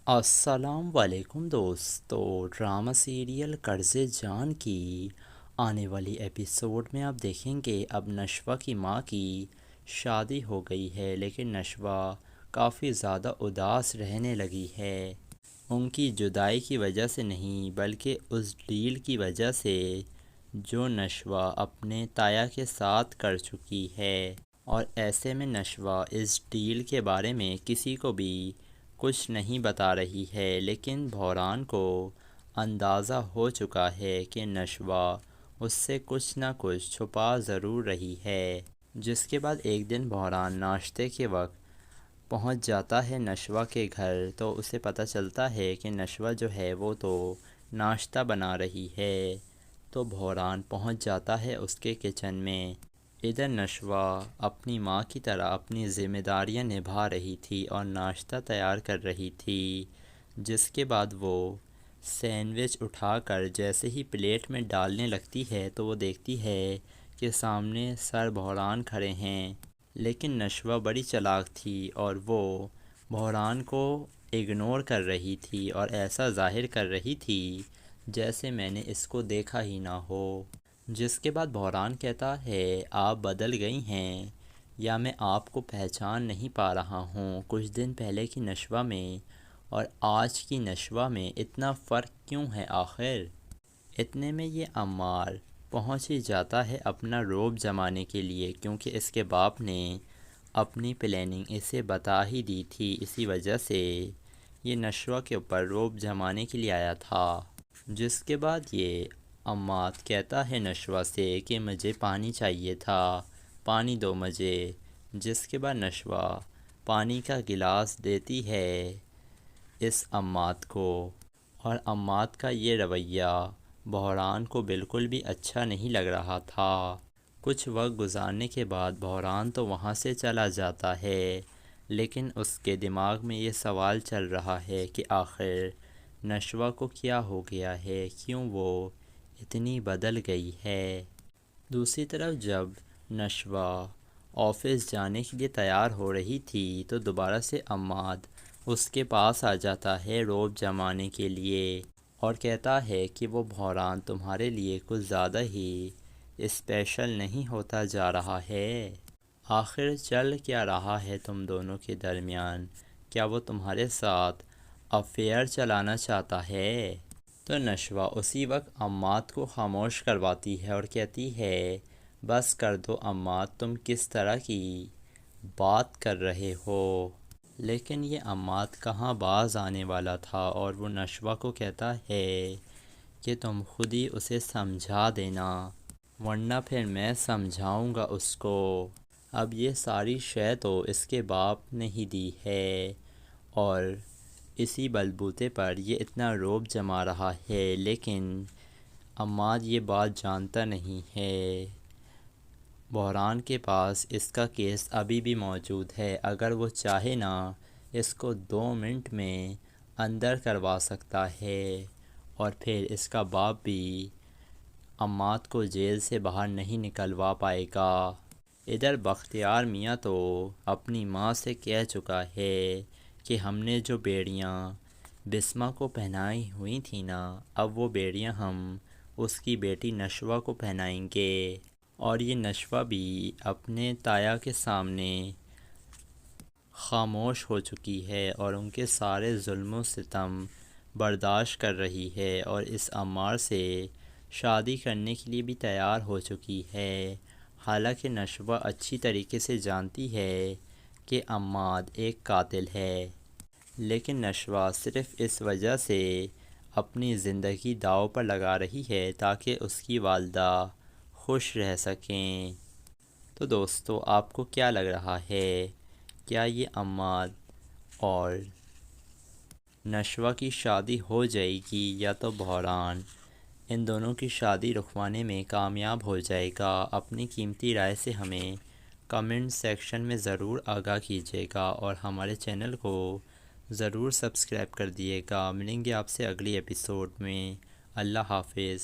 السلام علیکم دوستو، ڈرامہ سیریل قرض جان کی آنے والی ایپیسوڈ میں آپ دیکھیں گے اب نشوہ کی ماں کی شادی ہو گئی ہے، لیکن نشوہ کافی زیادہ اداس رہنے لگی ہے۔ ان کی جدائی کی وجہ سے نہیں بلکہ اس ڈیل کی وجہ سے جو نشوہ اپنے تایا کے ساتھ کر چکی ہے، اور ایسے میں نشوہ اس ڈیل کے بارے میں کسی کو بھی کچھ نہیں بتا رہی ہے، لیکن بحران کو اندازہ ہو چکا ہے کہ نشوہ اس سے کچھ نہ کچھ چھپا ضرور رہی ہے۔ جس کے بعد ایک دن بحران ناشتے کے وقت پہنچ جاتا ہے نشوہ کے گھر، تو اسے پتہ چلتا ہے کہ نشوہ جو ہے وہ تو ناشتہ بنا رہی ہے، تو بحران پہنچ جاتا ہے اس کے کچن میں۔ ادھر نشوہ اپنی ماں کی طرح اپنی ذمہ داریاں نبھا رہی تھی اور ناشتہ تیار کر رہی تھی، جس کے بعد وہ سینڈوچ اٹھا کر جیسے ہی پلیٹ میں ڈالنے لگتی ہے تو وہ دیکھتی ہے کہ سامنے سر بحران کھڑے ہیں، لیکن نشوہ بڑی چالاک تھی اور وہ بحران کو اگنور کر رہی تھی اور ایسا ظاہر کر رہی تھی جیسے میں نے اس کو دیکھا ہی نہ ہو۔ جس کے بعد بحران کہتا ہے آپ بدل گئی ہیں یا میں آپ کو پہچان نہیں پا رہا ہوں، کچھ دن پہلے کی نشوہ میں اور آج کی نشوہ میں اتنا فرق کیوں ہے آخر؟ اتنے میں یہ عمار پہنچ ہی جاتا ہے اپنا روب جمانے کے لیے، کیونکہ اس کے باپ نے اپنی پلاننگ اسے بتا ہی دی تھی، اسی وجہ سے یہ نشوہ کے اوپر روب جمانے کے لیے آیا تھا۔ جس کے بعد یہ عماد کہتا ہے نشوہ سے کہ مجھے پانی چاہیے تھا، پانی دو مجھے۔ جس کے بعد نشوہ پانی کا گلاس دیتی ہے اس عماد کو، اور عماد کا یہ رویہ بحران کو بالکل بھی اچھا نہیں لگ رہا تھا۔ کچھ وقت گزارنے کے بعد بحران تو وہاں سے چلا جاتا ہے، لیکن اس کے دماغ میں یہ سوال چل رہا ہے کہ آخر نشوہ کو کیا ہو گیا ہے، کیوں وہ اتنی بدل گئی ہے۔ دوسری طرف جب نشوہ آفس جانے کے لیے تیار ہو رہی تھی تو دوبارہ سے عماد اس کے پاس آ جاتا ہے روب جمانے کے لیے اور کہتا ہے کہ وہ بحران تمہارے لیے کچھ زیادہ ہی اسپیشل نہیں ہوتا جا رہا ہے۔ آخر چل کیا رہا ہے تم دونوں کے درمیان؟ کیا وہ تمہارے ساتھ افیئر چلانا چاہتا ہے؟ تو نشوہ اسی وقت عماد کو خاموش کرواتی ہے اور کہتی ہے بس کر دو عماد، تم کس طرح کی بات کر رہے ہو؟ لیکن یہ عماد کہاں باز آنے والا تھا اور وہ نشوہ کو کہتا ہے کہ تم خود ہی اسے سمجھا دینا، ورنہ پھر میں سمجھاؤں گا اس کو۔ اب یہ ساری شے تو اس کے باپ نے ہی دی ہے اور اسی بلبوتے پر یہ اتنا روب جما رہا ہے، لیکن عماد یہ بات جانتا نہیں ہے۔ بحران کے پاس اس کا کیس ابھی بھی موجود ہے، اگر وہ چاہے نا اس کو 2 منٹ میں اندر کروا سکتا ہے، اور پھر اس کا باپ بھی عماد کو جیل سے باہر نہیں نکلوا پائے گا۔ ادھر بختیار میاں تو اپنی ماں سے کہہ چکا ہے کہ ہم نے جو بیڑیاں بسمہ کو پہنائی ہوئی تھیں نا، اب وہ بیڑیاں ہم اس کی بیٹی نشوہ کو پہنائیں گے، اور یہ نشوہ بھی اپنے تایا کے سامنے خاموش ہو چکی ہے اور ان کے سارے ظلم و ستم برداشت کر رہی ہے، اور اس عمار سے شادی کرنے کے لیے بھی تیار ہو چکی ہے۔ حالانکہ نشوہ اچھی طریقے سے جانتی ہے کہ عماد ایک قاتل ہے، لیکن نشوہ صرف اس وجہ سے اپنی زندگی داؤ پر لگا رہی ہے تاکہ اس کی والدہ خوش رہ سکیں۔ تو دوستو آپ کو کیا لگ رہا ہے، کیا یہ عماد اور نشوہ کی شادی ہو جائے گی یا تو بحران ان دونوں کی شادی رکوانے میں کامیاب ہو جائے گا؟ اپنی قیمتی رائے سے ہمیں کمنٹ سیکشن میں ضرور آگاہ کیجیے گا، اور ہمارے چینل کو ضرور سبسکرائب کر دیے گا۔ ملیں گے آپ سے اگلی ایپیسوڈ میں۔ اللہ حافظ۔